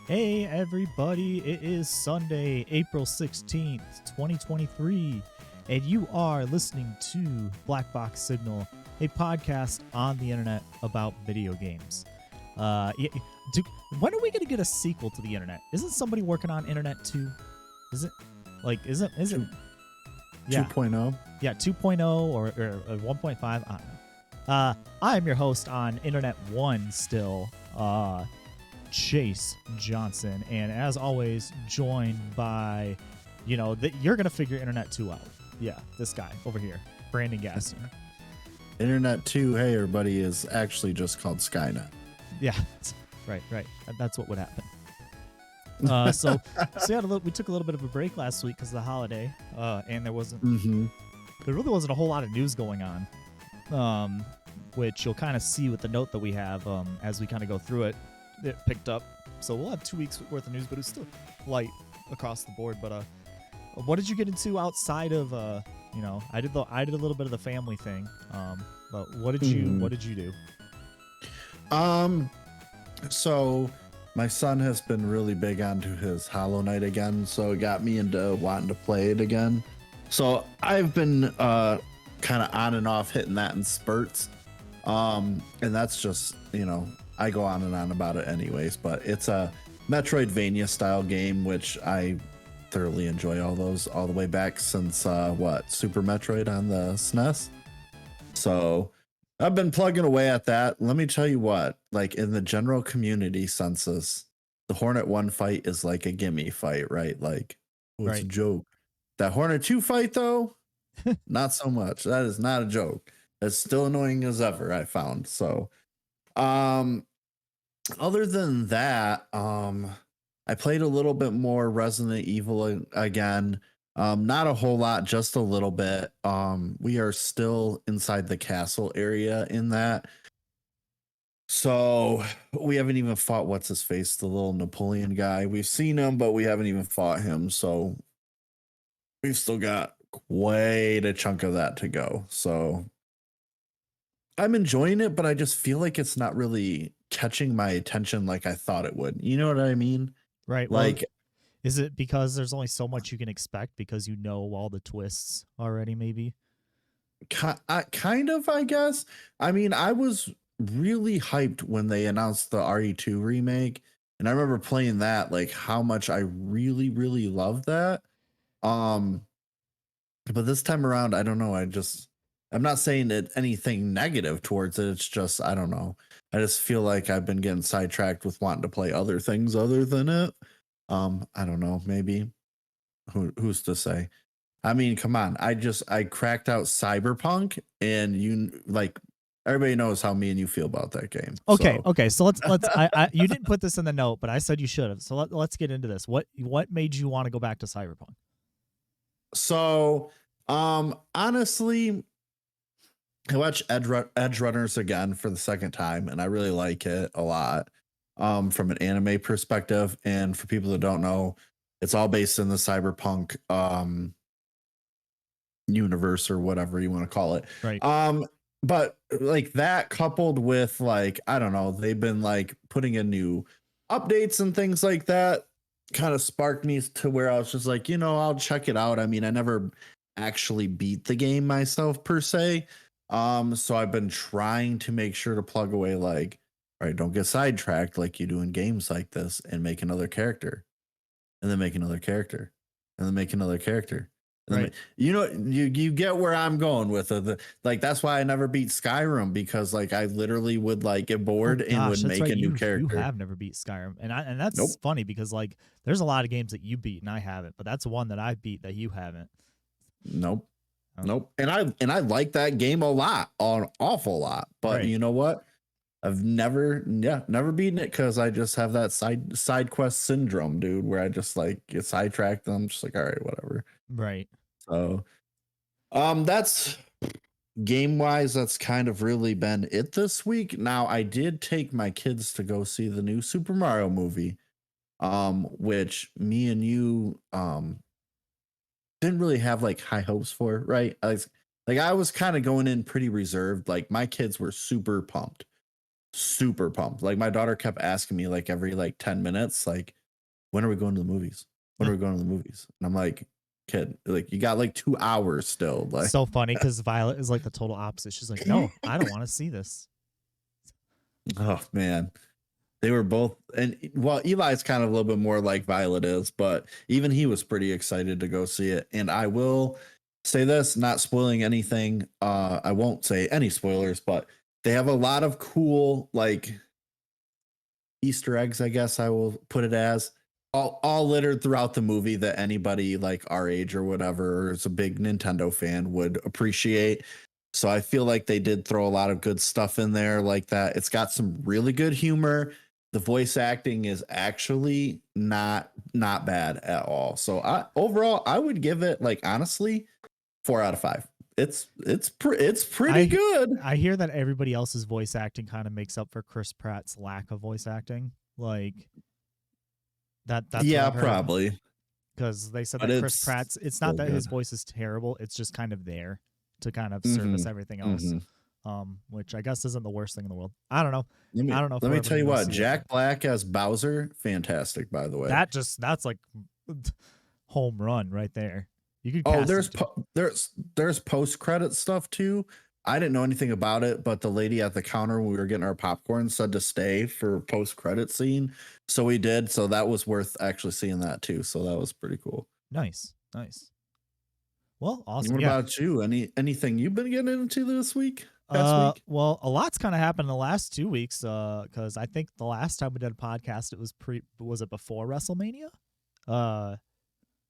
Hey everybody, it is Sunday, April 16th, 2023, and you are listening to Black Box Signal, a podcast on the internet about video games. Yeah, when are we going to get a sequel to the internet? Isn't somebody working on Internet 2? Is it? Is it? Yeah. 2.0? Yeah, 2.0 or 1.5. I don't know. I'm your host on Internet 1 still. Chase Johnson, and as always, joined by, you're gonna figure Internet 2 out. Yeah, this guy over here, Brandon Gaston. Internet 2, hey everybody, is actually just called Skynet. Yeah, right. That's what would happen. So yeah, we took a little bit of a break last week because of the holiday, and there really wasn't a whole lot of news going on, which you'll kind of see with the note that we have as we kind of go through it. It picked up, so we'll have 2 weeks worth of news, but it's still light across the board. But what did you get into outside of I did a little bit of the family thing, but what did you do? So my son has been really big onto his Hollow Knight again, so it got me into wanting to play it again. So I've been kind of on and off hitting that in spurts, and that's just I go on and on about it anyways, but it's a Metroidvania style game, which I thoroughly enjoy all the way back since Super Metroid on the SNES. So I've been plugging away at that. Let me tell you what, like in the general community census, the Hornet 1 fight is like a gimme fight, right? Like, it's a joke. That Hornet 2 fight though, not so much. That is not a joke. It's still annoying as ever, I found. So other than that, I played a little bit more Resident Evil again. Not a whole lot, just a little bit. We are still inside the castle area in that. So we haven't even fought what's his face, the little Napoleon guy. We've seen him, but we haven't even fought him. So we've still got quite a chunk of that to go. So I'm enjoying it, but I just feel like it's not really catching my attention like I thought it would. You know what I mean? Right. Like, well, is it because there's only so much you can expect because you know all the twists already? Maybe. Kind of, I guess. I mean, I was really hyped when they announced the RE2 remake, and I remember playing that, like how much I really, really loved that. But this time around, I don't know. I'm not saying it anything negative towards it. It's just, I don't know. I just feel like I've been getting sidetracked with wanting to play other things other than it. I don't know. Maybe who's to say? I mean, come on. I cracked out Cyberpunk, and everybody knows how me and you feel about that game. Okay. So let's. You didn't put this in the note, but I said you should have. So let's get into this. What made you want to go back to Cyberpunk? So, honestly, I watched Edge Runners again for the second time, and I really like it a lot. From an anime perspective, and for people that don't know, it's all based in the Cyberpunk universe or whatever you want to call it. Right. But like that coupled with like, I don't know, they've been like putting in new updates and things like that, kind of sparked me to where I was just like, I'll check it out. I mean, I never actually beat the game myself per se. So I've been trying to make sure to plug away, like, all right, don't get sidetracked like you do in games like this, and make another character, and then make another character, and then make another character. Right. You get where I'm going with it. Like, that's why I never beat Skyrim, because like I literally would like get bored and would make a new character. You have never beat Skyrim, and that's funny because like there's a lot of games that you beat and I haven't, but that's one that I beat that you haven't. Nope. And I like that game a lot, an awful lot. But You know what? I've never beaten it because I just have that side quest syndrome, dude, where I just like get sidetracked and I'm just like, all right, whatever. Right. So that's game wise, that's kind of really been it this week. Now, I did take my kids to go see the new Super Mario movie, which me and you didn't really have like high hopes for, right? I was kind of going in pretty reserved. Like, my kids were super pumped. super pumped. Like my daughter kept asking me like every like 10 minutes, like, when are we going to the movies? When are we going to the movies? And I'm like, kid, like you got like 2 hours still. Like, So funny because Violet is like the total opposite. She's like, no, I don't want to see this. oh man. They were both, and well, Eli's kind of a little bit more like Violet is, but even he was pretty excited to go see it. And I will say this, not spoiling anything. I won't say any spoilers, but they have a lot of cool like Easter eggs, I guess I will put it as, all littered throughout the movie that anybody like our age or whatever is a big Nintendo fan would appreciate. So I feel like they did throw a lot of good stuff in there like that. It's got some really good humor. The voice acting is actually not bad at all. So overall I would give it, like, honestly, 4 out of 5. It's pretty good. I hear that everybody else's voice acting kind of makes up for Chris Pratt's lack of voice acting. Like that's Yeah, what I've heard. probably. Because they said But that Chris Pratt's, it's not that his good. voice is terrible, it's just kind of there to kind of service everything else. Which I guess isn't the worst thing in the world. I don't know. I don't know. Let me tell you what, Jack Black as Bowser, fantastic, by the way. That's like home run right there. You could there's post credit stuff too. I didn't know anything about it, but the lady at the counter when we were getting our popcorn said to stay for post credit scene, so we did. So that was worth actually seeing that too. So that was pretty cool. Nice. Well, awesome. What about you? Anything you've been getting into this week? Past week? Well, a lot's kind of happened in the last 2 weeks. Because I think the last time we did a podcast, was it before WrestleMania?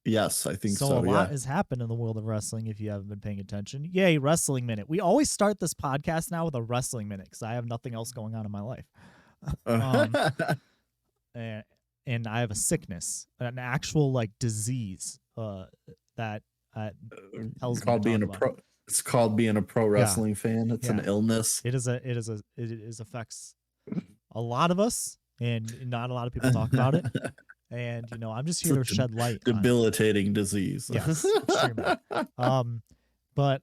Yes, I think so. So a lot has happened in the world of wrestling if you haven't been paying attention. Yay, Wrestling Minute. We always start this podcast now with a Wrestling Minute because I have nothing else going on in my life. And I have a sickness, an actual like disease that tells called me being a pro. It's called being a pro wrestling fan. It's an illness. It affects a lot of us, and not a lot of people talk about it. And I'm just here to shed light. Debilitating disease. Yes, extremely. But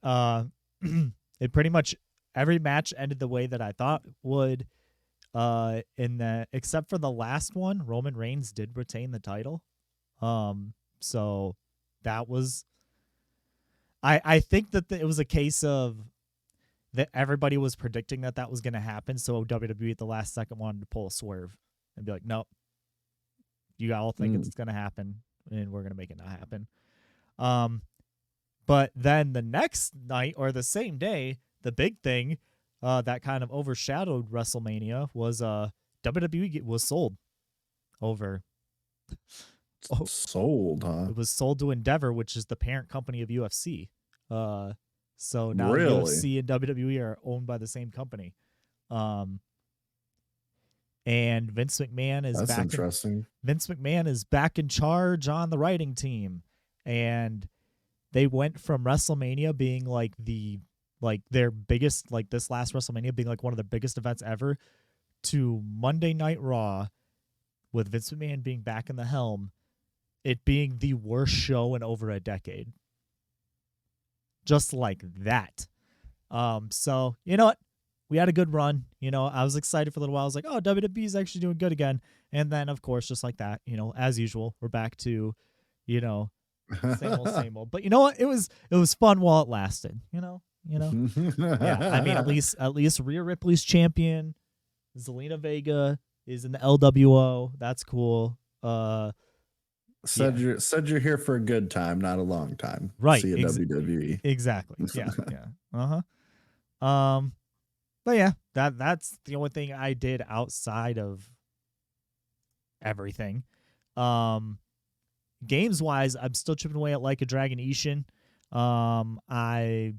it pretty much every match ended the way that I thought would. Except for the last one, Roman Reigns did retain the title. So that was. I think that it was a case of that everybody was predicting that was going to happen. So WWE at the last second wanted to pull a swerve and be like, nope. You all think it's going to happen, and we're going to make it not happen. But then the next night or the same day, the big thing that kind of overshadowed WrestleMania was WWE was sold over. Sold, huh? It was sold to Endeavor, which is the parent company of UFC. So now really? UFC and WWE are owned by the same company. And Vince McMahon is That's interesting. Vince McMahon is back in charge on the writing team, and they went from WrestleMania being like their biggest, like this last WrestleMania being like one of the biggest events ever, to Monday Night Raw with Vince McMahon being back in the helm, it being the worst show in over a decade. Just like that. So you know what? We had a good run. I was excited for a little while. I was like, oh, WWE is actually doing good again. And then, of course, just like that, as usual, we're back to, same old. But you know what? It was fun while it lasted. Yeah. I mean, at least Rhea Ripley's champion. Zelina Vega is in the LWO. That's cool. Said you're here for a good time, not a long time. Right. See you WWE. Exactly. Yeah. But yeah, that's the only thing I did outside of everything. Games wise, I'm still chipping away at Like a Dragon Ishin. I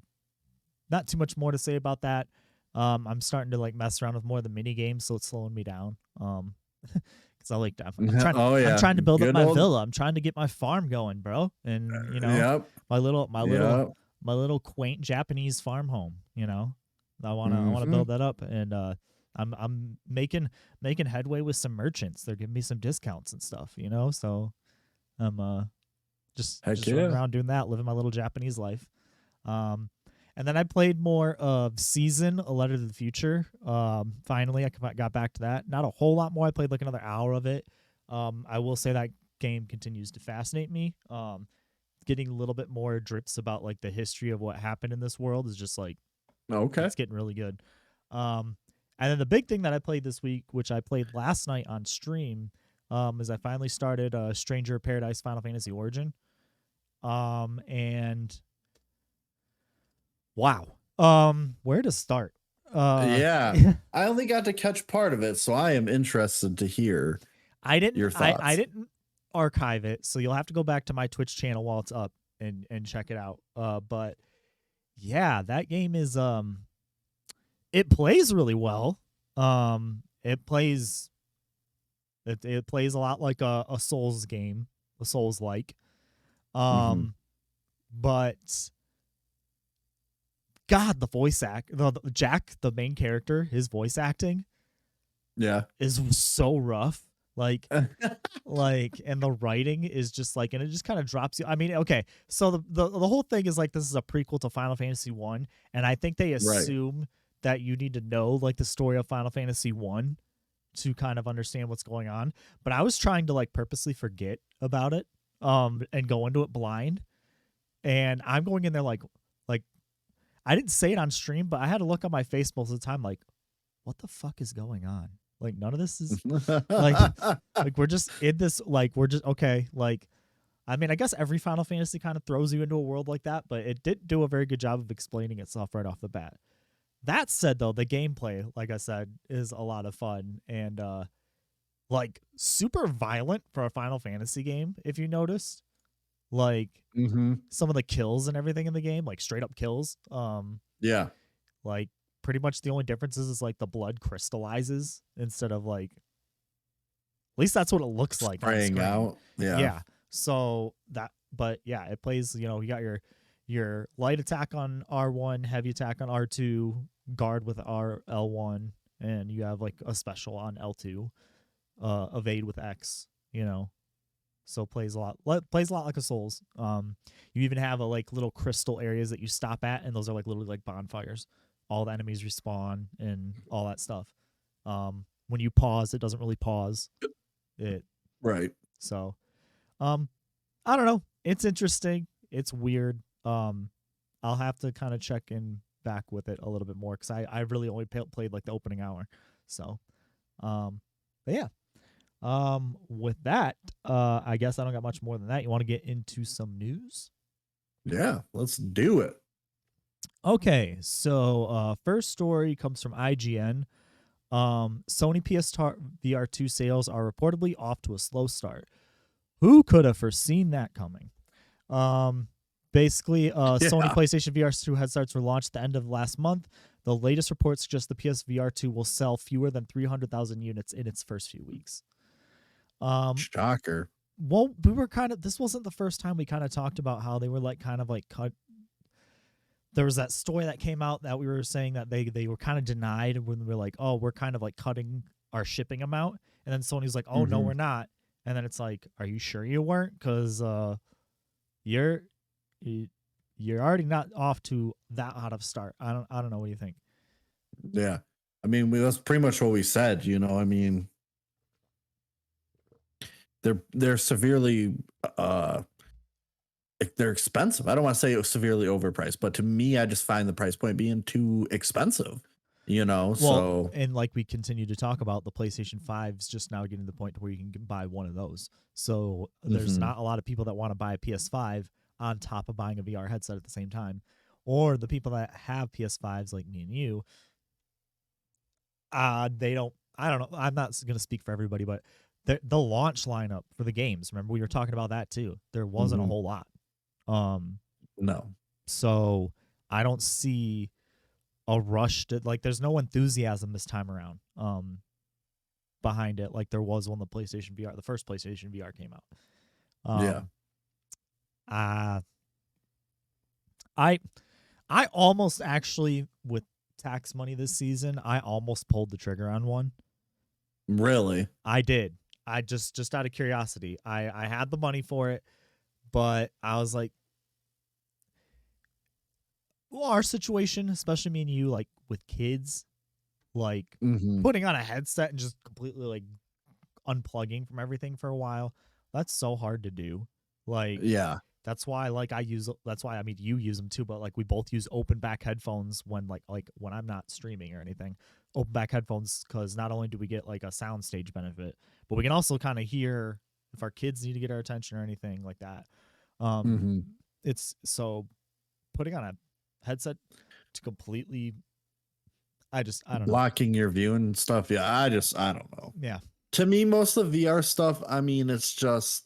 not too much more to say about that. I'm starting to like mess around with more of the mini games, so it's slowing me down. Because I like that. I'm trying to build up my villa. I'm trying to get my farm going, bro. And my little quaint Japanese farm home. I want to build that up, and I'm making headway with some merchants. They're giving me some discounts and stuff, So I'm just running around doing that, living my little Japanese life. And then I played more of Season, A Letter to the Future. Finally, I got back to that. Not a whole lot more. I played like another hour of it. I will say that game continues to fascinate me. Getting a little bit more drips about like the history of what happened in this world is just like Okay. it's getting really good. And then the big thing that I played this week, which I played last night on stream, is I finally started Stranger of Paradise Final Fantasy Origin. And wow. Where to start? Yeah. I only got to catch part of it, so I am interested to hear your thoughts. I didn't archive it, so you'll have to go back to my Twitch channel while it's up and check it out. But yeah, that game is it plays really well. It plays it plays a lot like a Souls game, a Souls like. But God, the voice the Jack, the main character, his voice acting, is so rough. Like, and the writing is just like, and it just kind of drops you. I mean, okay, so the whole thing is like this is a prequel to Final Fantasy 1, and I think they assume that you need to know like the story of Final Fantasy 1 to kind of understand what's going on. But I was trying to like purposely forget about it and go into it blind. And I'm going in there like I didn't say it on stream, but I had to look on my face most of the time like, what the fuck is going on? Like none of this is like we're just in this, like we're just okay. Like, I mean, I guess every Final Fantasy kind of throws you into a world like that, but it didn't do a very good job of explaining itself right off the bat. That said, though, the gameplay, like I said, is a lot of fun and like super violent for a Final Fantasy game, if you noticed. Like some of the kills and everything in the game, like straight up kills. Yeah. Like pretty much the only difference is like the blood crystallizes instead of like, at least that's what it looks like. Spraying out. Yeah. Yeah. So that, but yeah, it plays, you know, you got your light attack on R1, heavy attack on R2, guard with L1, and you have like a special on L2, evade with X, you know. So plays a lot like a Souls. You even have a like little crystal areas that you stop at, and those are like literally like bonfires. All the enemies respawn and all that stuff. When you pause, it doesn't really pause. It So, I don't know. It's interesting. It's weird. I'll have to kind of check in back with it a little bit more because I really only played like the opening hour. So, but yeah. With that, I guess I don't got much more than that. You want to get into some news? Yeah, let's do it. Okay, so first story comes from IGN. Sony VR 2 sales are reportedly off to a slow start. Who could have foreseen that coming? Basically, Sony PlayStation VR 2 headsets were launched at the end of last month. The latest reports suggest the PSVR 2 will sell fewer than 300,000 units in its first few weeks. Shocker. Well, this wasn't the first time we kind of talked about how they were like kind of like cut. There was that story that came out that we were saying that they were kind of denied when we were like, oh, we're kind of like cutting our shipping amount. And then Sony's like, oh, no, we're not. And then it's like, are you sure you weren't? Because you're already not off to that hot of start. I don't know. What do you think? Yeah. I mean, that's pretty much what we said, you know. I mean, they're severely they're expensive. I don't want to say it was severely overpriced, but to me, I just find the price point being too expensive, you know. Well, so and like we continue to talk about, the PlayStation 5's just now getting to the point where you can buy one of those. So there's not a lot of people that want to buy a PS5 on top of buying a VR headset at the same time, or the people that have PS5s like me and you. They don't. I don't know. I'm not going to speak for everybody, but the launch lineup for the games. Remember, we were talking about that too. There wasn't a whole lot. No. So I don't see a rush to like. There's no enthusiasm this time around. Behind it, like there was when the PlayStation VR, the first PlayStation VR came out. I almost actually, with tax money this season, I almost pulled the trigger on one. Really? I did. I just out of curiosity. I had the money for it, but I was like, our situation, especially me and you, like with kids, like Mm-hmm. putting on a headset and just completely like unplugging from everything for a while, that's so hard to do. Like Yeah. that's why like that's why I mean you use them too, but like we both use open back headphones when like when I'm not streaming or anything. Open back headphones, because not only do we get like a soundstage benefit, but we can also kind of hear if our kids need to get our attention or anything like that. Um Mm-hmm. it's so putting on a headset to completely I don't know. Blocking your view and stuff. Yeah, I don't know. Yeah. To me, most of the VR stuff, I mean, it's like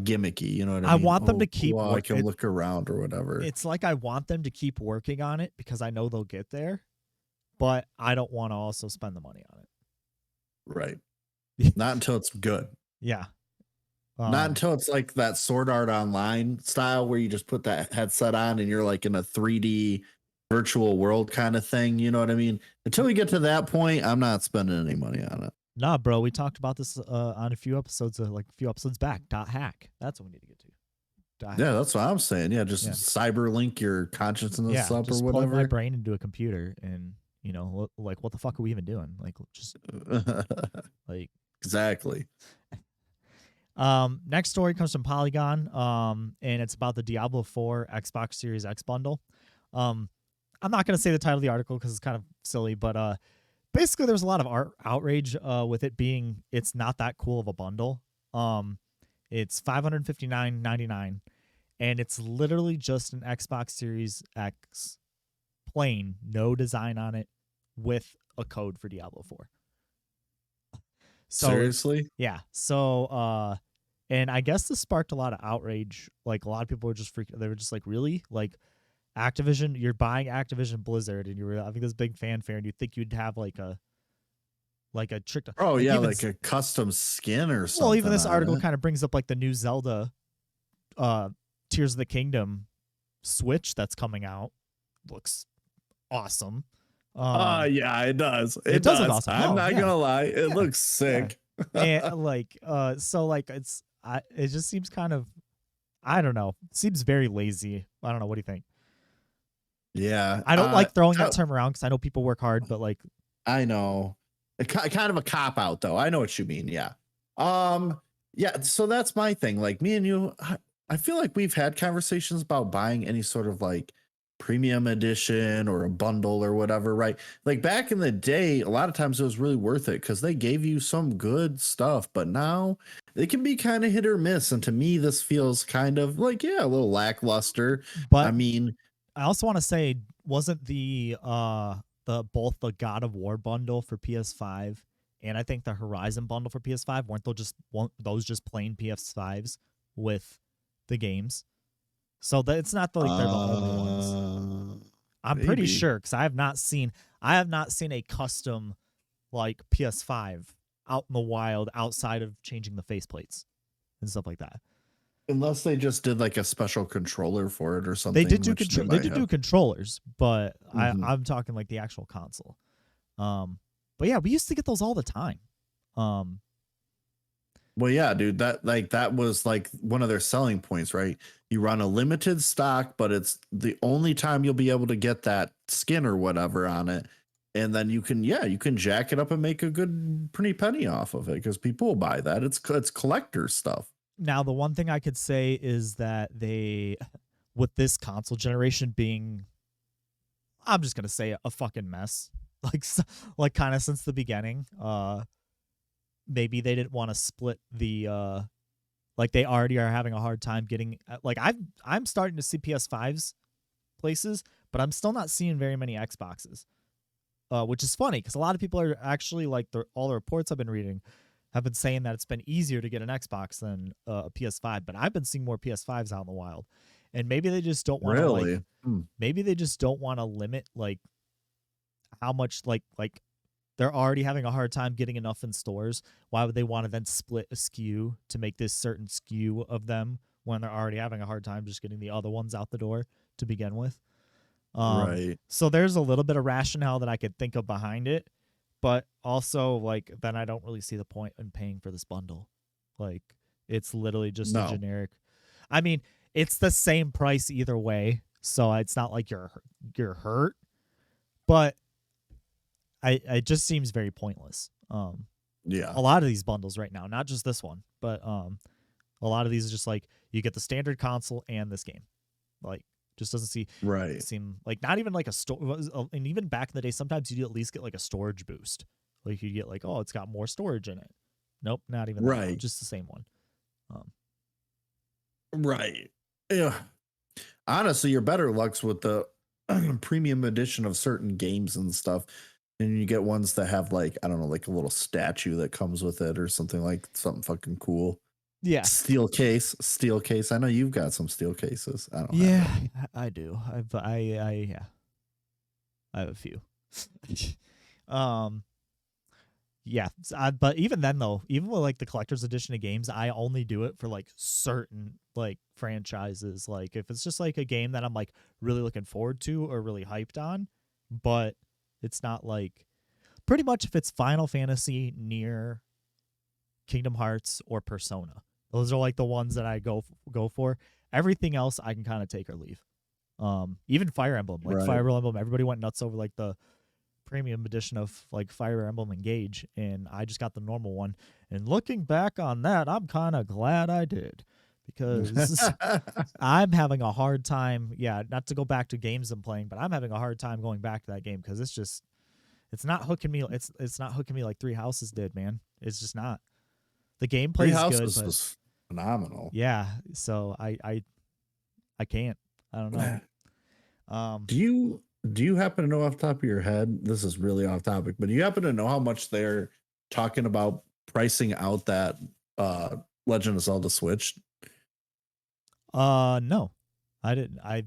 gimmicky, you know what I I mean? want them to Oh, keep well, I work can look around or whatever. it's like I want them to keep working on it because I know they'll get there, but I don't want to also spend the money on Right. it. Not until it's good. Yeah. Not Um until it's like that Sword Art Online style where you just put that headset on and you're like in a 3D virtual world kind of thing. You know what I mean? Until we get to that point, I'm not spending any money on it. nah, bro, we talked about this on a few episodes like a few episodes back. .hack. That's what we need to get to. Yeah, Hack. that's what I'm saying. Yeah, just Yeah. cyberlink your consciousness Yeah, up or just plug my whatever. brain into a computer and like what the fuck are we even doing? Like just like Exactly. next story comes from Polygon, and it's about the Diablo 4 Xbox Series X bundle. I'm not going to say the title of the article because it's kind of silly, but basically there was a lot of outrage with it being it's not that cool of a bundle. It's $559.99, and it's literally just an Xbox Series X, plain, no design on it, with a code for Diablo 4. So Seriously? yeah. So and I guess this sparked a lot of outrage. Like a lot of people were just freaking. They were just like, really? Like Activision, you're buying Activision Blizzard, and you're having this big fanfare, and you think you'd have like a trick to Oh like yeah, even like a custom skin or well, even something this article on it. kind of brings up like the new Zelda uh Tears of the Kingdom Switch that's coming out. Looks awesome. Yeah, it does. It It does look does. awesome. I'm No, not yeah. gonna lie. It Yeah. looks Yeah. sick. And like so like it just seems kind of I don't know. It seems very lazy. I don't know. What do you think? Yeah. I don't like throwing that term around because I know people work hard, but like I know. Kind of a cop out though. I know what you mean. Yeah. Um yeah, so that's my thing. Like me and you, I feel like we've had conversations about buying any sort of like premium edition or a bundle or whatever, right? Like back in the day, a lot of times it was really worth it because they gave you some good stuff, but now it can be kind of hit or miss. And to me, this feels kind of like, yeah, a little lackluster. I but mean, I also want to say wasn't the both the God of War bundle for PS5 and I think the Horizon bundle for PS5 weren't those just plain PS5s with the games? So that it's not like they're the only ones. I'm pretty maybe. sure because I have not seen a custom like PS5 out in the wild outside of changing the faceplates and stuff like that. Unless they just did like a special controller for it or They did something, do which they they might did do have. controllers, but Mhm. I'm talking like the actual console. But yeah, we used to get those all the time. Um, Well, yeah, dude, that was like one of their selling points, right? You run a limited stock, but it's the only time you'll be able to get that skin or whatever on it. And then you can jack it up and make a good pretty penny off of it because people will buy that. It's collector stuff. Now the one thing I could say is that they, with this console generation being, I'm just gonna say a fucking mess, like kind of since the beginning. Maybe they didn't want to split the like they already are having a hard time getting like I'm starting to see PS5s places, but I'm still not seeing very many Xboxes. Which is funny because a lot of people are actually like all the reports I've been reading have been saying that it's been easier to get an Xbox than a PS5, but I've been seeing more PS5s out in the wild, and maybe they just don't want to like Really? Hmm. maybe they just don't want to limit like how much like they're already having a hard time getting enough in stores. Why would they want to then split a SKU to make this certain SKU of them when they're already having a hard time just getting the other ones out the door to begin with? Right. So there's a little bit of rationale that I could think of behind it, but also like then I don't really see the point in paying for this bundle. Like it's literally just a No. generic. I mean, it's the same price either way, so it's not like you're hurt, but it just seems very pointless. Yeah. A lot of these bundles right now, not just this one, but a lot of these is just like you get the standard console and this game. Like, just doesn't Right. seem like, not even like a store. And even back in the day, sometimes you'd at least get like a storage boost. Like you get like, oh, it's got more storage in it. Nope, not even that now. Right. Just the same one. Right. Yeah. Honestly, you're better lucks with the premium edition of certain games and stuff. And you get ones that have like, I don't know, like a little statue that comes with it or something, like something fucking cool. Yeah. Steel case. I know you've got some steel cases. I don't Yeah, have any. I do. Yeah. I have a few. um yeah, but even then though, even with like the collector's edition of games, I only do it for like certain like franchises. Like if it's just like a game that I'm like really looking forward to or really hyped on, but it's not like, pretty much if it's Final Fantasy, Nier, Kingdom Hearts, or Persona. Those are like the ones that I go for. Everything else I can kind of take or leave. Even Fire Emblem, like Right. Fire Emblem, everybody went nuts over like the premium edition of like Fire Emblem Engage, and I just got the normal one. And looking back on that, I'm kind of glad I did, because I'm having a hard time. Yeah, not to go back to games I'm playing, but I'm having a hard time going back to that game because it's not hooking me. It's not hooking me like Three Houses did, man. It's just not. The gameplay Three is good, Houses but was phenomenal. yeah. So I can't. I don't know. Do you happen to know off the top of your head? This is really off topic, but do you happen to know how much they're talking about pricing out that Legend of Zelda Switch? No, I didn't. I'll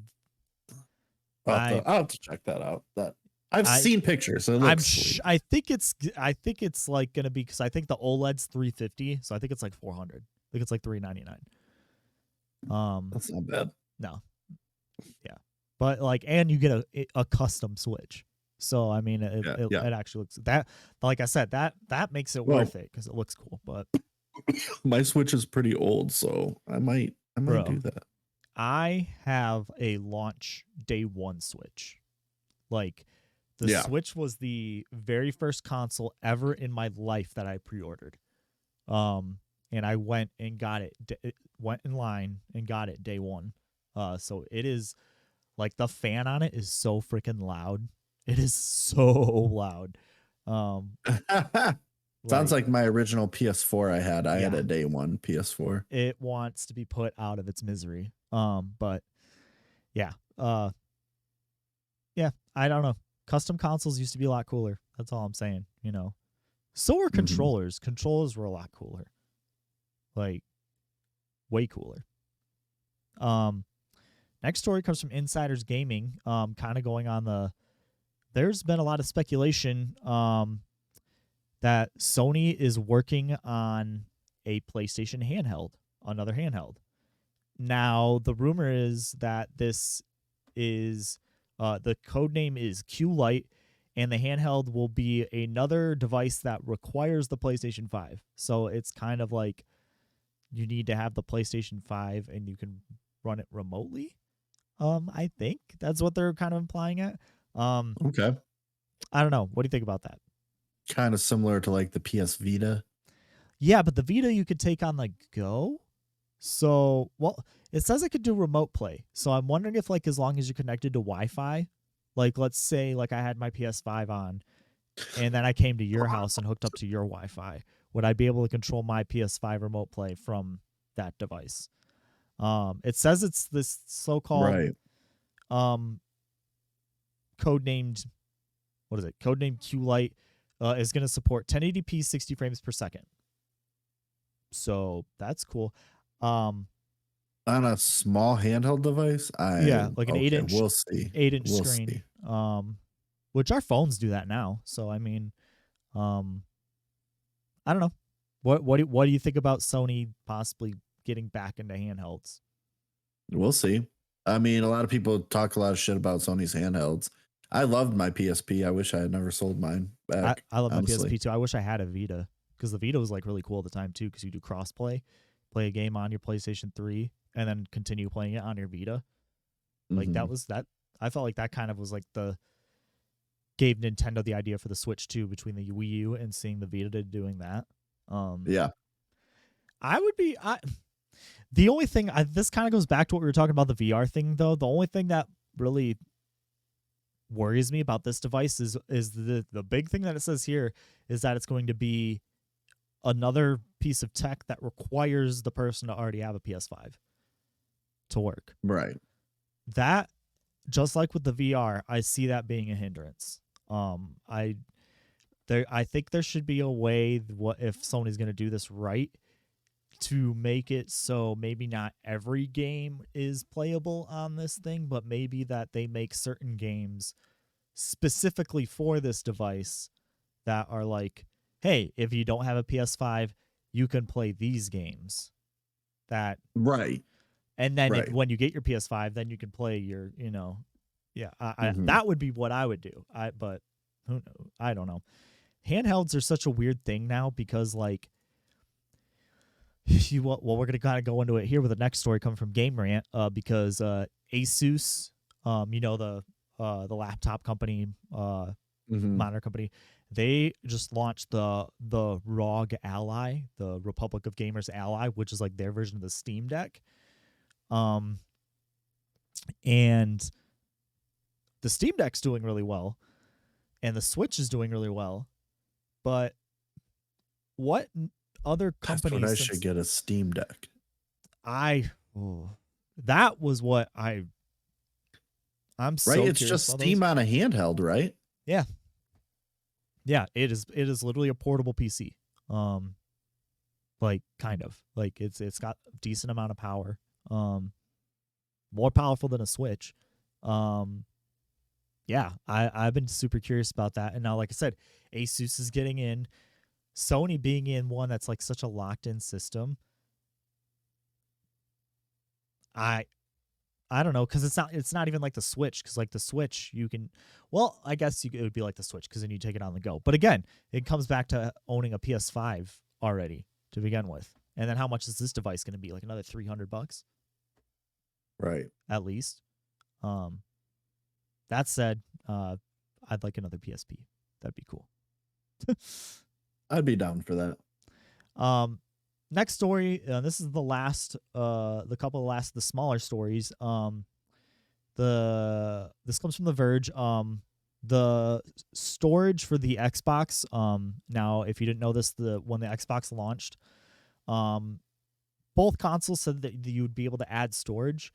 have to check that out. That I've I seen pictures. It looks sweet. I think it's like gonna be, because I think the OLED's 350, so I think it's like 400. I think it's like 399. That's not bad. No, yeah, but like, and you get a custom Switch. So I mean, it actually looks, that, like I said, that makes it worth it because it looks cool. But my Switch is pretty old, so I might do that. I have a launch day one Switch. Like, the Switch was the very first console ever in my life that I pre-ordered. And I went and got it, went in line and got it day one. So it is like, the fan on it is so freaking loud. It is so loud. Sounds like my original PS4 I had. I had a day one PS4. It wants to be put out of its misery. But yeah. Yeah, I don't know. Custom consoles used to be a lot cooler. That's all I'm saying, you know. So were controllers. Controllers were a lot cooler. Like, way cooler. Next story comes from Insiders Gaming. Kind of going on there's been a lot of speculation that Sony is working on a PlayStation handheld, another handheld. Now, the rumor is that this is, the code name is Q Lite, and the handheld will be another device that requires the PlayStation 5. So it's kind of like you need to have the PlayStation 5 and you can run it remotely. I think that's what they're kind of implying at. Okay. I don't know. What do you think about that? Kind of similar to like the PS Vita. Yeah, but the Vita you could take on the go. So, well, it says it could do remote play. So I'm wondering if, like, as long as you're connected to Wi-Fi, like, let's say, like, I had my PS5 on, and then I came to your house and hooked up to your Wi-Fi, would I be able to control my PS5 remote play from that device? It says it's this so-called codenamed, what is it? Codenamed Q Lite is going to support 1080p 60 frames per second. So that's cool. On a small handheld device, like an 8-inch. We'll see. 8-inch screen. See. Which our phones do that now. So I mean, I don't know. What do you think about Sony possibly getting back into handhelds? We'll see. I mean, a lot of people talk a lot of shit about Sony's handhelds. I loved my PSP. I wish I had never sold mine back. I love my PSP too. I wish I had a Vita, because the Vita was like really cool at the time too, because you do crossplay, play a game on your PlayStation 3 and then continue playing it on your Vita. Like Mm-hmm. that. I felt like that kind of was like gave Nintendo the idea for the Switch too, between the Wii U and seeing the Vita doing that. Yeah. I would be the only thing this kind of goes back to what we were talking about the VR thing though. The only thing that really worries me about this device is the big thing that it says here is that it's going to be another piece of tech that requires the person to already have a PS5 to work. Right. That, just like with the VR, I see that being a hindrance. I think there should be a way, what if Sony's going to do this right, to make it so maybe not every game is playable on this thing, but maybe that they make certain games specifically for this device that are like, hey, if you don't have a PS5, you can play these games. That Right. and then Right. when you get your PS5, then you can play your, Mm-hmm. that would be what I would do. But who knows? I don't know. Handhelds are such a weird thing now because like, we're gonna kind of go into it here with the next story coming from Game Rant, because Asus, the laptop company, Mm-hmm. monitor company, they just launched the ROG Ally, the Republic of Gamers Ally, which is like their version of the Steam Deck. And the Steam Deck's doing really well, and the Switch is doing really well. But what other That's what companies? I should get, a Steam Deck. That was what I'm Right. so It's curious just about Steam those. on a handheld, right? Yeah, yeah. It is literally a portable PC. Like kind of like it's got a decent amount of power. More powerful than a Switch. Yeah, I've been super curious about that, and now, like I said, Asus is getting in. Sony being in one that's like such a locked in system. I don't know, because it's not even like the Switch, because like the Switch you can, well, I guess it would be like the Switch because then you take it on the go. But again, it comes back to owning a PS5 already to begin with, and then how much is this device going to be? Like another $300 Right. at least. That said, I'd like another PSP. That'd be cool. I'd be down for that. Next story. This is the last. The couple of the smaller stories. This comes from The Verge. The storage for the Xbox. Now, if you didn't know this, when the Xbox launched, both consoles said that you would be able to add storage.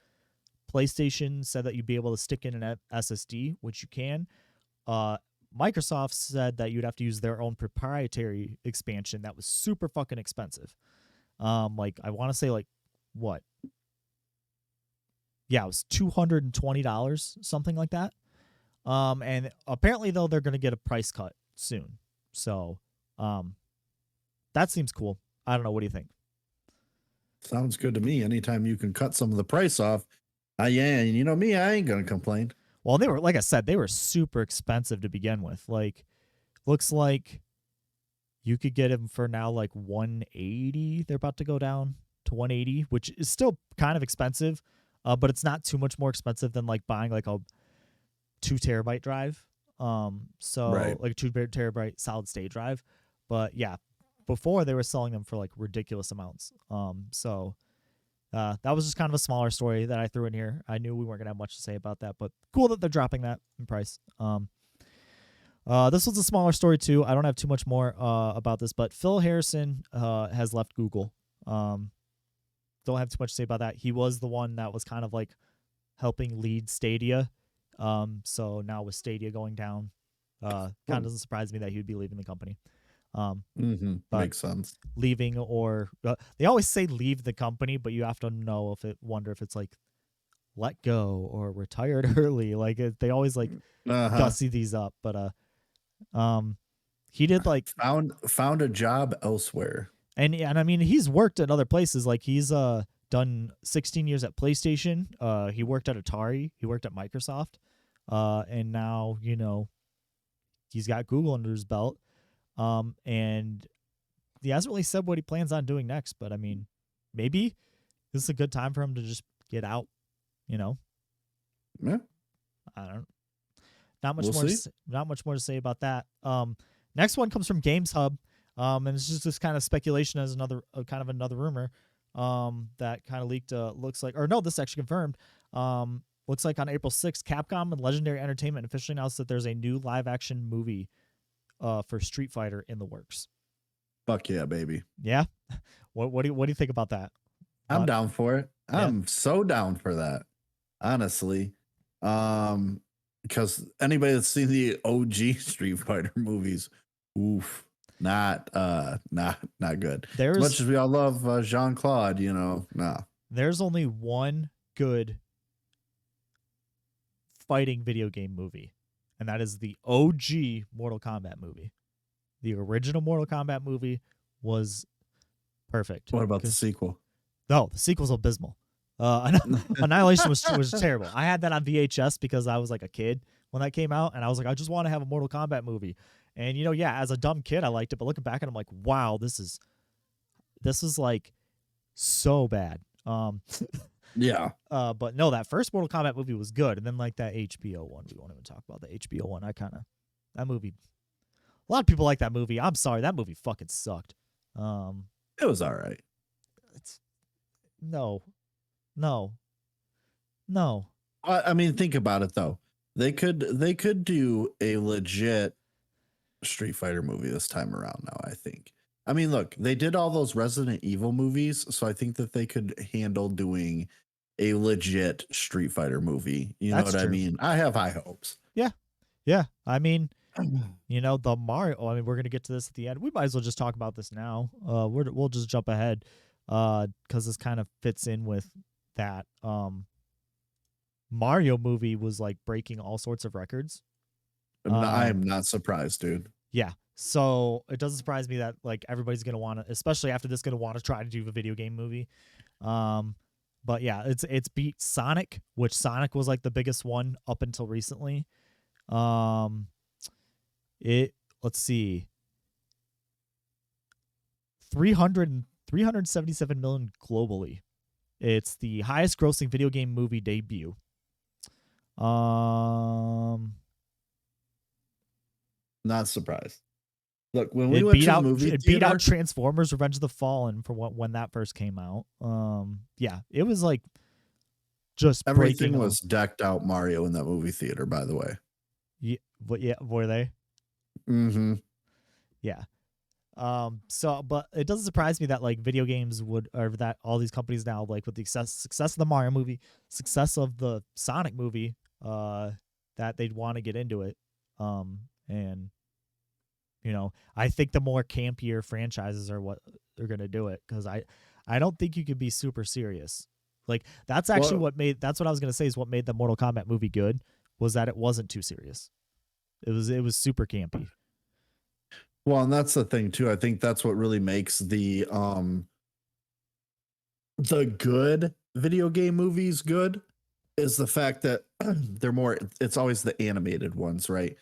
PlayStation said that you'd be able to stick in an SSD, which you can. Microsoft said that you'd have to use their own proprietary expansion that was super fucking expensive. Like I want to say like what? Yeah, it was $220, something like that. And apparently though they're gonna get a price cut soon. So, that seems cool. I don't know. What do you think? Sounds good to me. Anytime you can cut some of the price off, yeah, you know me, I ain't gonna complain. Well, they were, like I said, they were super expensive to begin with. Like, looks like you could get them for now like 180. They're about to go down to 180, which is still kind of expensive, but it's not too much more expensive than like buying like a 2 terabyte drive. So Right. like a 2 terabyte solid state drive. But yeah, before they were selling them for like ridiculous amounts. That was just kind of a smaller story that I threw in here. I knew we weren't gonna have much to say about that, but cool that they're dropping that in price. This was a smaller story too. I don't have too much more about this, but Phil Harrison has left Google. Don't have too much to say about that. He was the one that was kind of like helping lead Stadia. So now with Stadia going down, kind of doesn't surprise me that he would be leaving the company. But Makes sense. leaving, or they always say leave the company, but you have to know wonder if it's like let go or retired early. Like they always like gussy these up, but he did like found a job elsewhere. And I mean he's worked at other places. Like he's done 16 years at PlayStation. He worked at Atari. He worked at Microsoft. And now he's got Google under his belt. And he hasn't really said what he plans on doing next. But I mean, maybe this is a good time for him to just get out. You know, Yeah, I don't. Not much we'll more. see. Not much more to say about that. Next one comes from Games Hub, and it's just this kind of speculation as another kind of another rumor, that kind of leaked. Looks like, or no, this is actually confirmed. Looks like on April 6th, Capcom and Legendary Entertainment officially announced that there's a new live action movie, for Street Fighter in the works. Fuck yeah, baby. Yeah, what do you think about that? I'm Lot, down for it. yeah, I'm so down for that. Honestly. Because anybody that's seen the OG Street Fighter movies, oof, not good. As much there's as we all love Jean-Claude, nah. there's only one good fighting video game movie, and that is the OG Mortal Kombat movie. The original Mortal Kombat movie was perfect. What about the sequel? No, the sequel's abysmal. Annihilation was terrible. I had that on VHS because I was like a kid when that came out, and I was like, I just want to have a Mortal Kombat movie. And yeah, as a dumb kid, I liked it, but looking back, and I'm like, wow, this is like so bad. Yeah. But no, that first Mortal Kombat movie was good, and then like that HBO one, we won't even talk about the HBO one. That movie. A lot of people like that movie. I'm sorry, that movie fucking sucked. It was all right. It's no, no, no. I mean, think about it though. They could do a legit Street Fighter movie this time around now, I think. I mean, look, they did all those Resident Evil movies, so I think that they could handle doing a legit Street Fighter movie. You know That's what I true. mean? I have high hopes. Yeah. I mean, the Mario. I mean, we're gonna get to this at the end. We might as well just talk about this now. We'll just jump ahead, because this kind of fits in with that. Mario movie was like breaking all sorts of records. I am not surprised, dude. Yeah. So it doesn't surprise me that like everybody's gonna want to, especially after this, gonna want to try to do a video game movie. But yeah, it's beat Sonic, which Sonic was like the biggest one up until recently. Let's see, 377 million globally. It's the highest grossing video game movie debut. Not surprised. Look, when we It went beat to the out movie it beat theater, out Transformers: Revenge of the Fallen for when that first came out. Yeah, it was like just everything breaking. was decked out Mario in that movie theater, by the way. Yeah, but yeah, were they? Mm-hmm. Yeah. So, but it doesn't surprise me that like video games or that all these companies now, like with the success of the Mario movie, success of the Sonic movie, that they'd want to get into it. And I think the more campier franchises are what they're gonna do it, because I don't think you could be super serious. Like that's actually that's what I was gonna say is what made the Mortal Kombat movie good, was that it wasn't too serious. It was super campy. Well, and that's the thing too. I think that's what really makes the good video game movies good, is the fact that it's always the animated ones, right?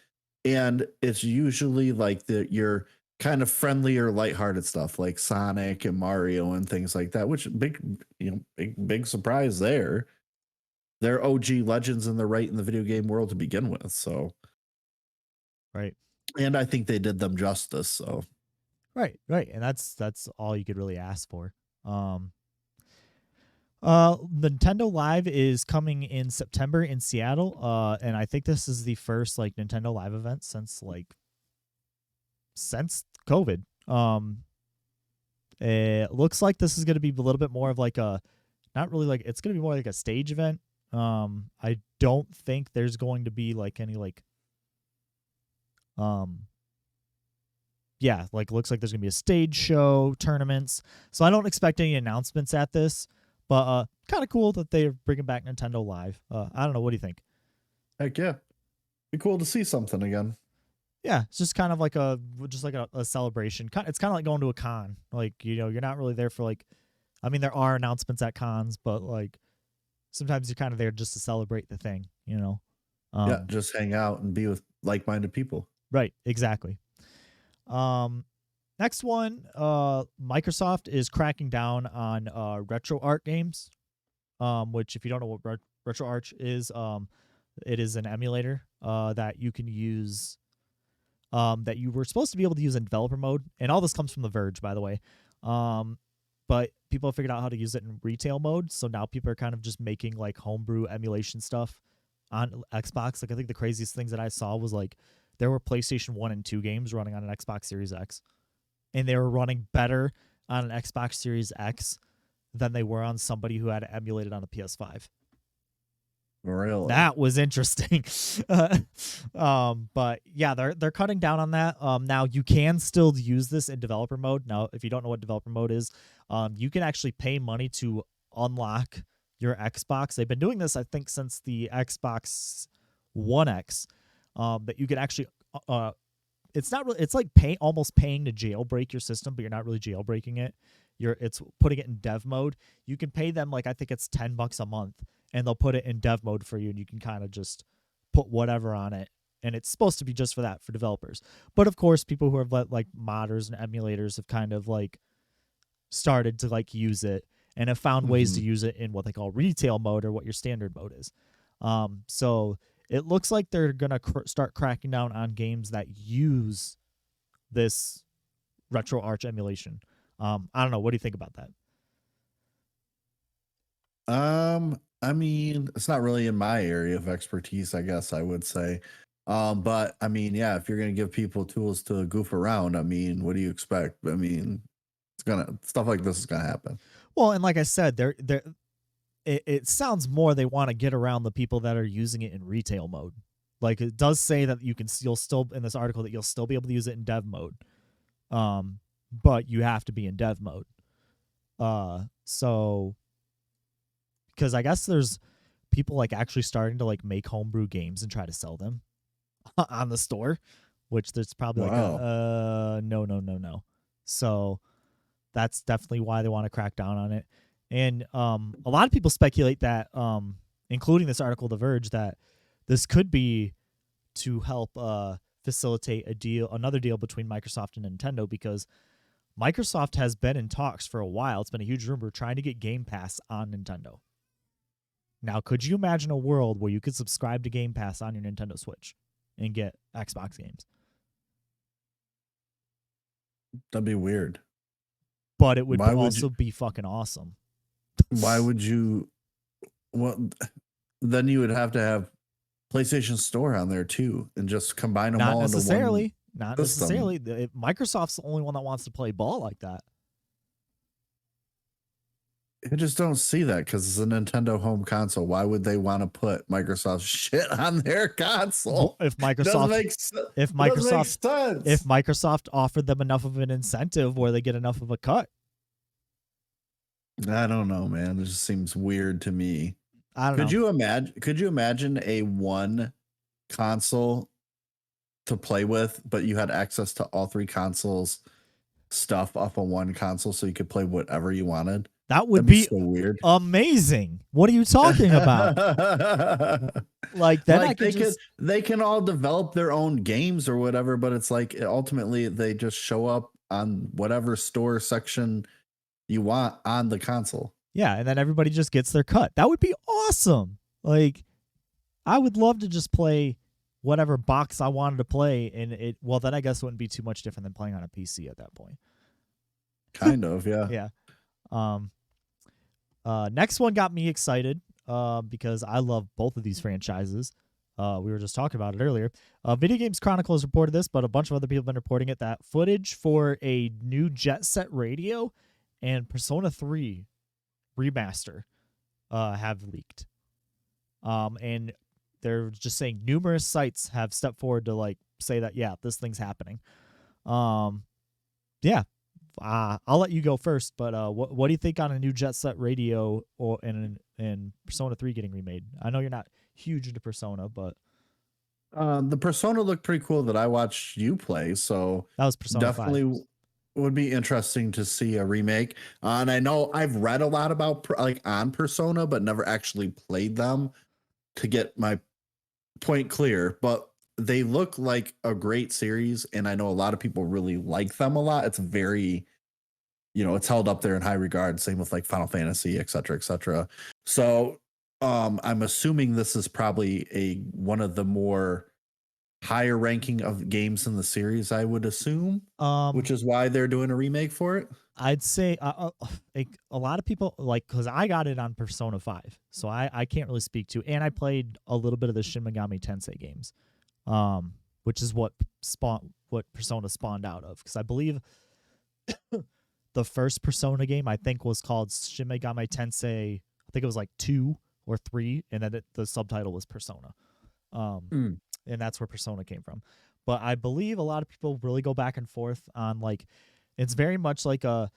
And it's usually like your kind of friendlier, lighthearted stuff like Sonic and Mario and things like that, which big surprise there. They're OG legends and they're right in the video game world to begin with. So, right. And I think they did them justice. So, right. And that's all you could really ask for. Nintendo Live is coming in September in Seattle, and I think this is the first like Nintendo Live event since COVID. It looks like this is going to be a little bit more of like not really like, it's going to be more like a stage event. I don't think there's going to be like any like looks like there's gonna be a stage show, tournaments. So I don't expect any announcements at this, but kind of cool that they're bringing back Nintendo Live. I don't know. What do you think? heck yeah, be cool to see something again. Yeah, it's just kind of like a celebration. It's kind of like going to a con. Like you're not really there for like, I mean, there are announcements at cons, but like sometimes you're kind of there just to celebrate the thing. Yeah, just hang out and be with like-minded people. Right. Exactly. Next one, Microsoft is cracking down on retro art games. Which if you don't know what RetroArch is, it is an emulator that you can use, that you were supposed to be able to use in developer mode, and all this comes from The Verge, by the way. But people have figured out how to use it in retail mode, so now people are kind of just making like homebrew emulation stuff on Xbox. Like I think the craziest things that I saw was like there were PlayStation 1 and 2 games running on an Xbox Series X, and they were running better on an Xbox Series X than they were on somebody who had it emulated on a PS5. Really? That was interesting. But yeah, they're cutting down on that. Now you can still use this in developer mode. Now, if you don't know what developer mode is, you can actually pay money to unlock your Xbox. They've been doing this, I think, since the Xbox One X. That you can actually, it's not really, it's like almost paying to jailbreak your system, but you're not really jailbreaking it. It's putting it in dev mode. You can pay them like I think it's $10 a month, and they'll put it in dev mode for you, and you can kind of just put whatever on it. And it's supposed to be just for that, for developers. But of course, people who have let like modders and emulators have kind of like started to like use it and have found ways to use it in what they call retail mode, or what your standard mode is. So it looks like they're gonna start cracking down on games that use this RetroArch emulation. I don't know. What do you think about that? I mean, it's not really in my area of expertise, I guess I would say. But I mean, yeah, if you're gonna give people tools to goof around, I mean, what do you expect? I mean, stuff like this is gonna happen. Well, and like I said, it sounds more they want to get around the people that are using it in retail mode. Like it does say that you'll still in this article that you'll still be able to use it in dev mode. But you have to be in dev mode. So because I guess there's people like actually starting to like make homebrew games and try to sell them on the store, which there's probably like no. So that's definitely why they want to crack down on it. And a lot of people speculate that, including this article, The Verge, that this could be to help facilitate another deal between Microsoft and Nintendo, because Microsoft has been in talks for a while. It's been a huge rumor trying to get Game Pass on Nintendo. Now, could you imagine a world where you could subscribe to Game Pass on your Nintendo Switch and get Xbox games? That'd be weird. But it would also be fucking awesome. Why would you? Well, then you would have to have PlayStation Store on there too, and just combine them all into one. Not necessarily. Microsoft's the only one that wants to play ball like that. I just don't see that, because it's a Nintendo home console. Why would they want to put Microsoft shit on their console? If Microsoft offered them enough of an incentive where they get enough of a cut. I don't know, man. It just seems weird to me. I don't know. Could you imagine a one console to play with, but you had access to all three consoles stuff off of one console, so you could play whatever you wanted? That would be so weird. Amazing. What are you talking about? Like then like they can all develop their own games or whatever, but it's like ultimately they just show up on whatever store section you want on the console. Yeah, and then everybody just gets their cut. That would be awesome. Like I would love to just play whatever box I wanted to play, and then I guess it wouldn't be too much different than playing on a PC at that point. Kind of, yeah. Yeah. Next one got me excited because I love both of these franchises. We were just talking about it earlier. Video Games Chronicle has reported this, but a bunch of other people have been reporting it, that footage for a new Jet Set Radio and Persona 3 remaster have leaked. And they're just saying numerous sites have stepped forward to like say that, yeah, this thing's happening. Yeah. I'll let you go first, but what do you think on a new Jet Set Radio and Persona 3 getting remade? I know you're not huge into Persona, but the Persona looked pretty cool that I watched you play, so that was Persona definitely 5. Would be interesting to see a remake. And I know I've read a lot about on Persona, but never actually played them to get my point clear. But they look like a great series, and I know a lot of people really like them a lot. It's very, it's held up there in high regard. Same with like Final Fantasy, et cetera, et cetera. So I'm assuming this is probably one of the more higher ranking of games in the series, I would assume, which is why they're doing a remake for it. I'd say like a lot of people because I got it on Persona 5, so I can't really speak to, and I played a little bit of the Shin Megami Tensei games, which is what Persona spawned out of, because I believe the first Persona game I think was called Shin Megami Tensei. I think it was like 2 or 3, and then the subtitle was Persona, and that's where Persona came from. But I believe a lot of people really go back and forth on like. It's very much like a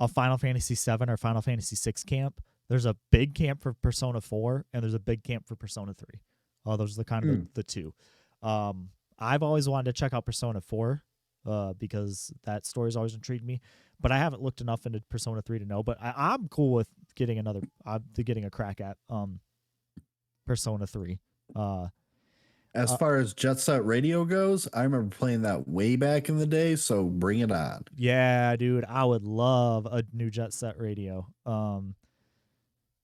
Final Fantasy 7 or Final Fantasy 6 camp. There's a big camp for Persona 4, and there's a big camp for Persona 3. Those are the kind of the two. I've always wanted to check out Persona 4 because that story's always intrigued me, but I haven't looked enough into Persona 3 to know. But I'm cool with getting getting a crack at Persona 3. As far as Jet Set Radio goes, I remember playing that way back in the day, so bring it on. Yeah, dude, I would love a new Jet Set Radio.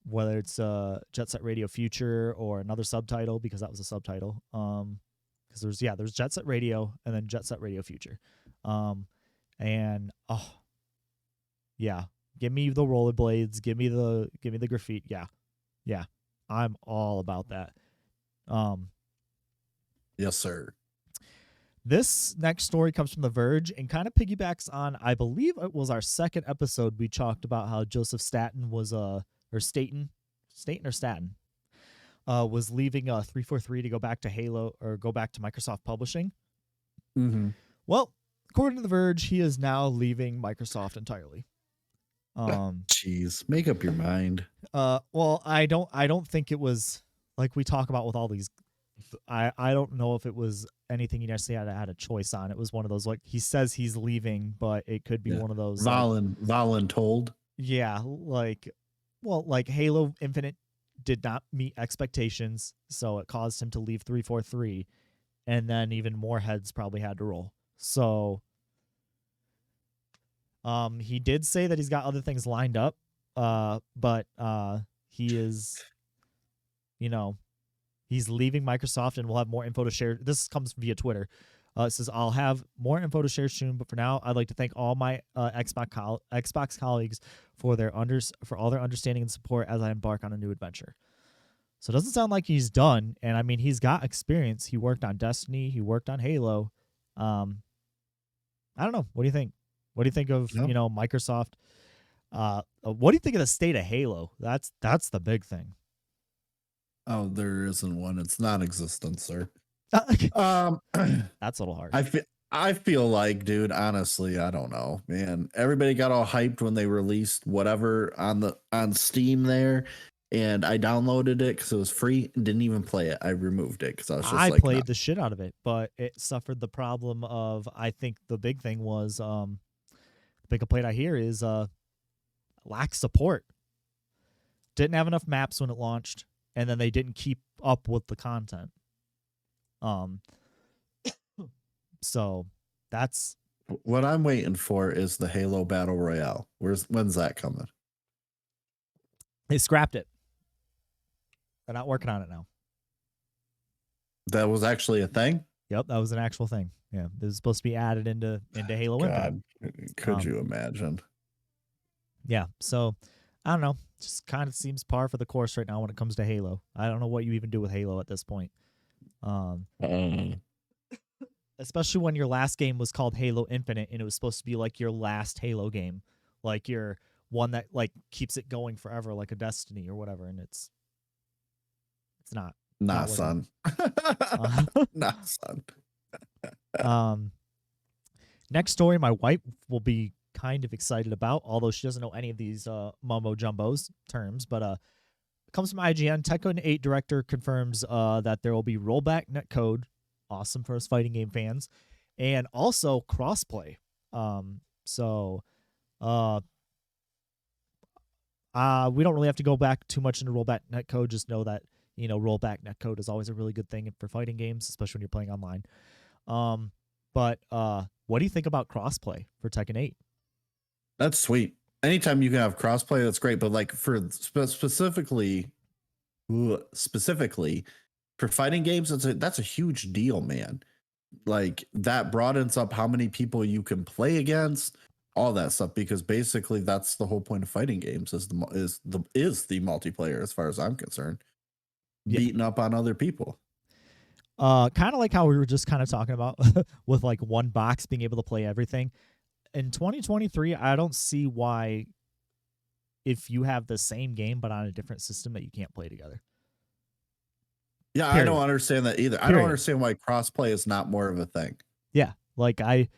Whether it's Jet Set Radio Future or another subtitle, because that was a subtitle. Because there's Jet Set Radio and then Jet Set Radio Future. And yeah, give me the rollerblades, give me the graffiti. Yeah, I'm all about that. Yes, sir. This next story comes from The Verge and kind of piggybacks on, I believe it was our second episode. We talked about how Joseph Staten was Staten was leaving 343 to go back to Halo or go back to Microsoft Publishing. Mm-hmm. Well, according to The Verge, he is now leaving Microsoft entirely. Jeez, make up your mind. Well, I don't think it was like we talk about with all these. I don't know if it was anything he necessarily had a choice on. It was one of those, like, he says he's leaving, but it could be one of those voluntold. Yeah, like Halo Infinite did not meet expectations, so it caused him to leave 343, and then even more heads probably had to roll. So he did say that he's got other things lined up, but he is, he's leaving Microsoft, and we'll have more info to share. This comes via Twitter. It says, I'll have more info to share soon, but for now, I'd like to thank all my Xbox colleagues for all their understanding and support as I embark on a new adventure. So it doesn't sound like he's done, and I mean, he's got experience. He worked on Destiny. He worked on Halo. I don't know. What do you think? What do you think of, Microsoft? What do you think of the state of Halo? That's the big thing. Oh, there isn't one. It's non-existent, sir. That's a little harsh. I feel like, dude, honestly, I don't know, man. Everybody got all hyped when they released whatever on Steam there, and I downloaded it because it was free and didn't even play it. I removed it because I was just I played the shit out of it, but it suffered the problem of, I think the big thing was the big complaint I hear is lack support. Didn't have enough maps when it launched, and then they didn't keep up with the content. So that's what I'm waiting for is the Halo Battle Royale. When's that coming? They scrapped it. They're not working on it now. That was actually a thing? Yep, that was an actual thing. Yeah, it was supposed to be added into Halo Infinite. Could you imagine? Yeah, so I don't know. Just kind of seems par for the course right now when it comes to Halo. I don't know what you even do with Halo at this point. Especially when your last game was called Halo Infinite and it was supposed to be like your last Halo game, like your one that like keeps it going forever, like a Destiny or whatever, and it's not. Nah, son. Nah, son. Next story, my wife will be kind of excited about, although she doesn't know any of these mumbo jumbos terms, but it comes from IGN. Tekken 8 director confirms that there will be rollback netcode, awesome for us fighting game fans, and also crossplay. So we don't really have to go back too much into rollback netcode. Just know that rollback netcode is always a really good thing for fighting games, especially when you're playing online. But what do you think about crossplay for Tekken 8? That's sweet. Anytime you can have crossplay, that's great. But like for specifically for fighting games, that's a huge deal, man. Like that broadens up how many people you can play against, all that stuff. Because basically, that's the whole point of fighting games is the multiplayer, as far as I'm concerned, Yeah. beating up on other people. Kind of like how we were just kind of talking about with like one box being able to play everything. In 2023, I don't see why, if you have the same game but on a different system, that you can't play together. Yeah, Period. I don't understand that either. Period. I don't understand why crossplay is not more of a thing. Yeah, like I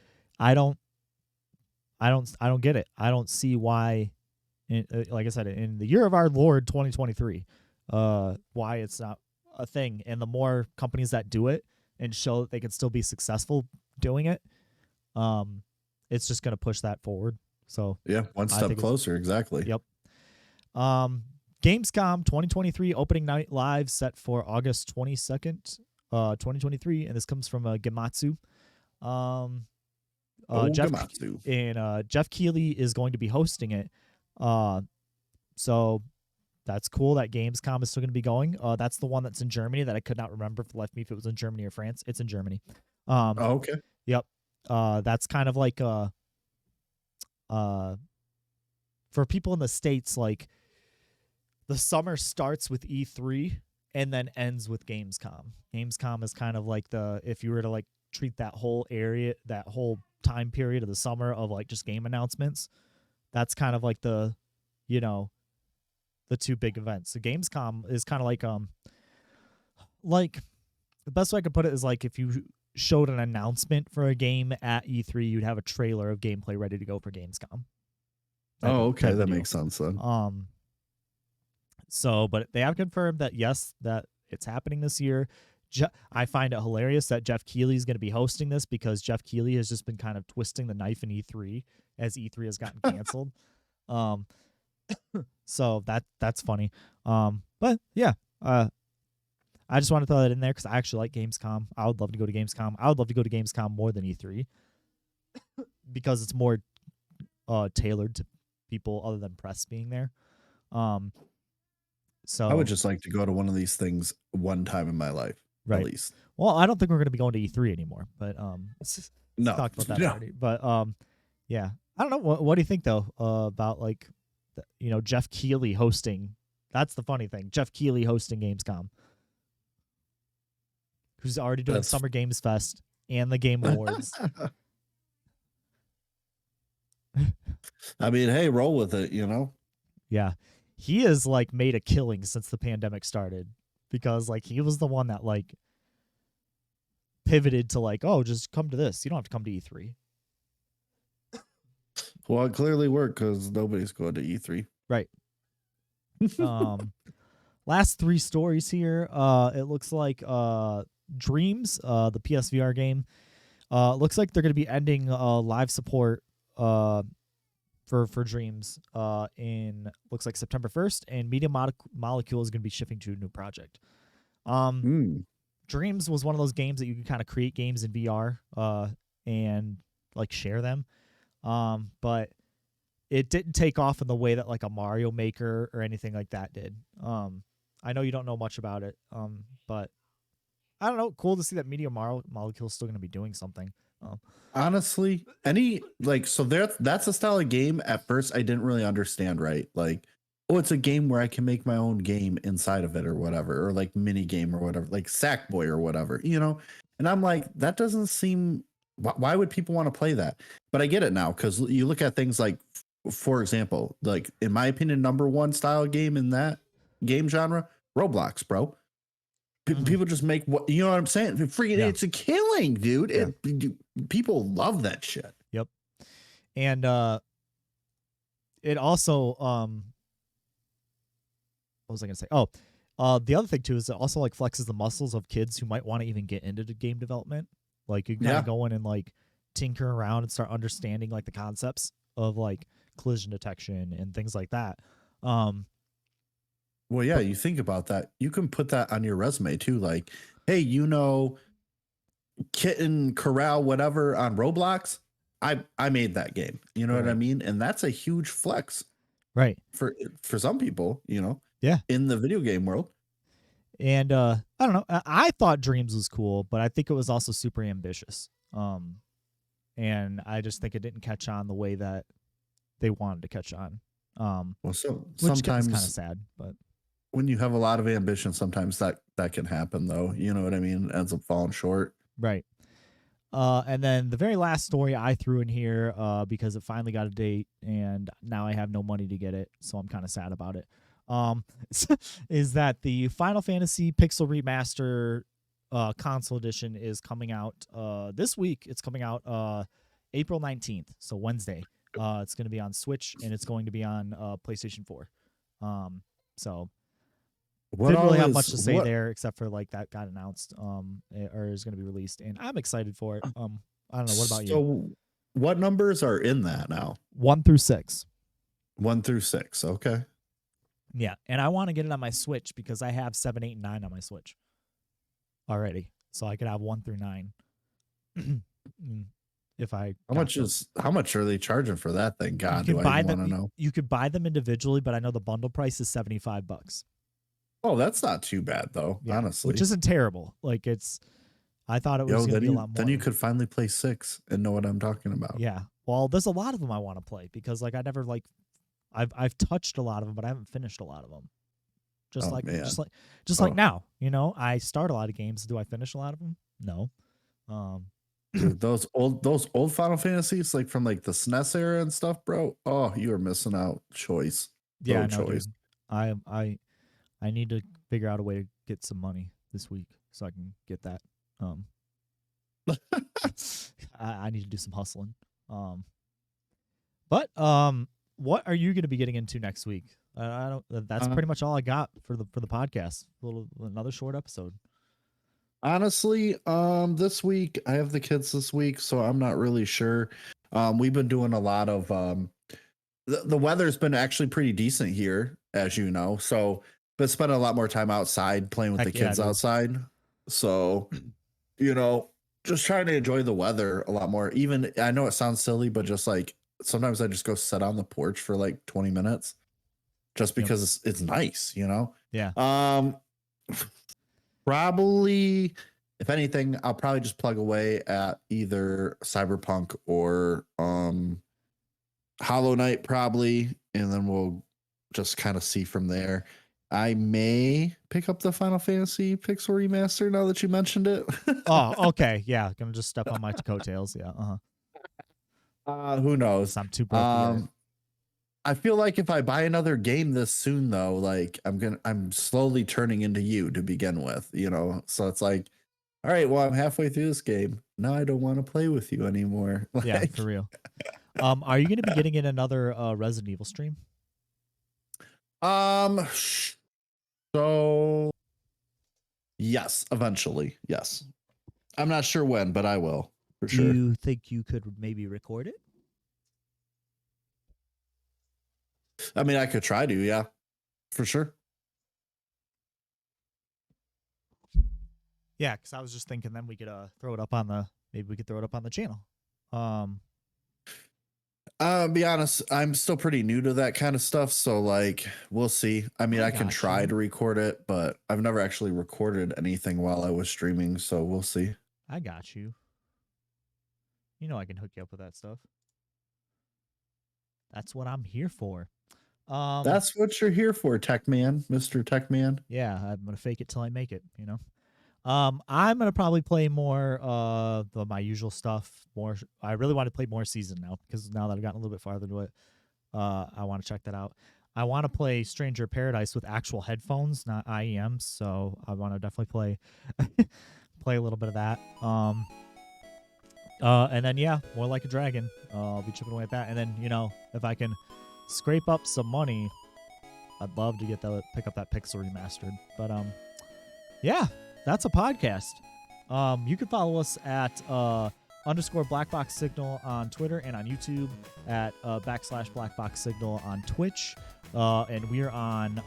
don't get it. I don't see why. Like I said, in the year of our Lord 2023, why it's not a thing. And the more companies that do it and show that they can still be successful doing it, it's just going to push that forward. So yeah, one step closer. Exactly. Yep. Gamescom 2023 opening night live set for August 22nd, 2023, and this comes from Gematsu. Jeff Keighley is going to be hosting it. So that's cool that Gamescom is still going to be going. That's the one that's in Germany that I could not remember for the life of me if it was in Germany or France. It's in Germany. Okay. Yep. That's kind of like for people in the States, like the summer starts with E3 and then ends with Gamescom. Gamescom is kind of like if you were to like treat that whole area, that whole time period of the summer of like just game announcements, that's kind of like the two big events. So Gamescom is kind of like the best way I could put it is like if you showed an announcement for a game at E3, you'd have a trailer of gameplay ready to go for Gamescom. Okay, that makes sense then. So, but they have confirmed that yes, that it's happening this year. I find it hilarious that Jeff Keighley is going to be hosting this because Jeff Keighley has just been kind of twisting the knife in E3 as E3 has gotten canceled. So that's funny. But yeah, I just want to throw that in there because I actually like Gamescom. I would love to go to Gamescom. I would love to go to Gamescom more than E3 because it's more tailored to people other than press being there. So I would just like to go to one of these things one time in my life, right. At least. Well, I don't think we're going to be going to E3 anymore, but let's talk about that already. But yeah, I don't know. What do you think though about like Jeff Keighley hosting? That's the funny thing. Jeff Keighley hosting Gamescom, who's already doing Summer Games Fest and the Game Awards. I mean, hey, roll with it, Yeah. He has like made a killing since the pandemic started because like he was the one that like pivoted to like, oh, just come to this. You don't have to come to E3. Well, it clearly worked because nobody's going to E3. Right. Last 3 stories here. It looks like Dreams, the PSVR game, looks like they're going to be ending live support for Dreams in looks like September 1st, and Media Molecule is going to be shifting to a new project. Dreams was one of those games that you can kind of create games in VR and like share them. But it didn't take off in the way that like a Mario Maker or anything like that did. I know you don't know much about it, but I don't know. Cool to see that Media Molecule is still going to be doing something. Honestly, that's a style of game at first I didn't really understand, right? Like, oh, it's a game where I can make my own game inside of it or whatever, or like mini game or whatever, like Sackboy or whatever, And I'm like, that doesn't seem. Why would people want to play that? But I get it now because you look at things like, for example, like in my opinion, number 1 style game in that game genre, Roblox, bro. People just make what you know what I'm saying. It's a killing, dude. Yeah. People love that shit. Yep. And it also what was I gonna say? Oh, the other thing too is it also like flexes the muscles of kids who might want to even get into the game development. Like you can kind of go in and like tinker around and start understanding like the concepts of like collision detection and things like that. Well, yeah, But you think about that. You can put that on your resume too. Like, hey, Kitten Corral, whatever on Roblox. I made that game. You know what I right, mean? And that's a huge flex right, for some people, yeah. in the video game world. And I don't know. I thought Dreams was cool, but I think it was also super ambitious. And I just think it didn't catch on the way that they wanted to catch on. Well, so Which is kind of sometimes sad, but when you have a lot of ambition, sometimes that can happen though. You know what I mean? It ends up falling short. right. And then the very last story I threw in here, because it finally got a date, and now I have no money to get it, so I'm kind of sad about it. Um, is that the Final Fantasy Pixel Remaster console edition is coming out this week. It's coming out April 19th, so Wednesday. It's going to be on Switch, and it's going to be on PlayStation 4. So What didn't all really have is much to say there except for like that got announced or is going to be released, and I'm excited for it. I don't know, what about you? So what numbers are in that now? 1 through 6. 1 through 6. Okay. Yeah, and I want to get it on my Switch because I have 7, 8, and 9 on my Switch already, so I could have 1 through 9. If I How much are they charging for that thing? God, do I want to know? You could buy them individually, but I know the bundle price is $75. Oh, that's not too bad though, Yeah, honestly. which isn't terrible. Like I thought it was going to be a lot more. Then you could finally play 6 and know what I'm talking about. Yeah. Well, there's a lot of them I want to play because like I never like I've touched a lot of them, but I haven't finished a lot of them. Just like now, I start a lot of games. Do I finish a lot of them? No. Dude, those old Final Fantasies, like from like the SNES era and stuff, bro. Oh, you are missing out. Choice. Yeah, no, choice. Dude. I need to figure out a way to get some money this week so I can get that. I need to do some hustling. But what are you going to be getting into next week? I don't. That's pretty much all I got for the podcast. Another short episode. Honestly, this week I have the kids this week, so I'm not really sure. We've been doing a lot of the weather's been actually pretty decent here, as you know. So, but spending a lot more time outside playing with the kids outside. So, just trying to enjoy the weather a lot more. Even I know it sounds silly, but just like sometimes I just go sit on the porch for like 20 minutes just because it's nice, Yeah. Probably, if anything, I'll probably just plug away at either Cyberpunk or Hollow Knight, probably, and then we'll just kind of see from there. I may pick up the Final Fantasy Pixel Remaster now that you mentioned it. Oh, okay. Yeah, gonna just step on my coattails. Yeah. Who knows? I'm too broke. I feel like if I buy another game this soon, though, like I'm slowly turning into you to begin with, So it's like, all right, well, I'm halfway through this game. Now I don't want to play with you anymore. Yeah, for real. Are you going to be getting in another Resident Evil stream? So yes, eventually, yes. I'm not sure when, but I will for sure. Do you think you could maybe record it? I mean, I could try to, yeah, for sure. Yeah, because I was just thinking then we could throw it up on the channel. Be honest, I'm still pretty new to that kind of stuff, so like we'll see. I mean, I can try to record it, but I've never actually recorded anything while I was streaming, so we'll see. I got you. I can hook you up with that stuff. That's what I'm here for. That's what you're here for, Tech Man, Mr. Tech Man. Yeah, I'm gonna fake it till I make it. I'm gonna probably play more my usual stuff. I really want to play more Season now because now that I've gotten a little bit farther into it, I want to check that out. I want to play Stranger Paradise with actual headphones, not IEMs. So I want to definitely play a little bit of that. And then more Like a Dragon. I'll be chipping away at that. And then if I can scrape up some money, I'd love to pick up that Pixel Remastered. But that's a podcast. You can follow us at _ Black Box Signal on Twitter and on YouTube at / Black Box Signal on Twitch. And we're on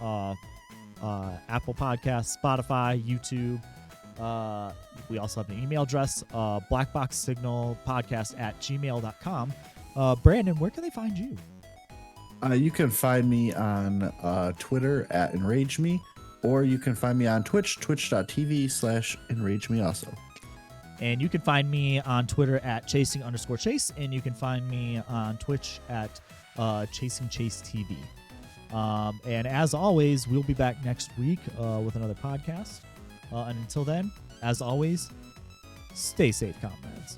Apple Podcasts, Spotify, YouTube. We also have an email address, blackboxsignalpodcast@gmail.com. Brandon, where can they find you? You can find me on Twitter at EnrageMe, or you can find me on Twitch, twitch.tv/EnrageMe also. And you can find me on Twitter at chasing_chase, and you can find me on Twitch at chasingchasetv. And as always, we'll be back next week with another podcast. And until then, as always, stay safe, comrades.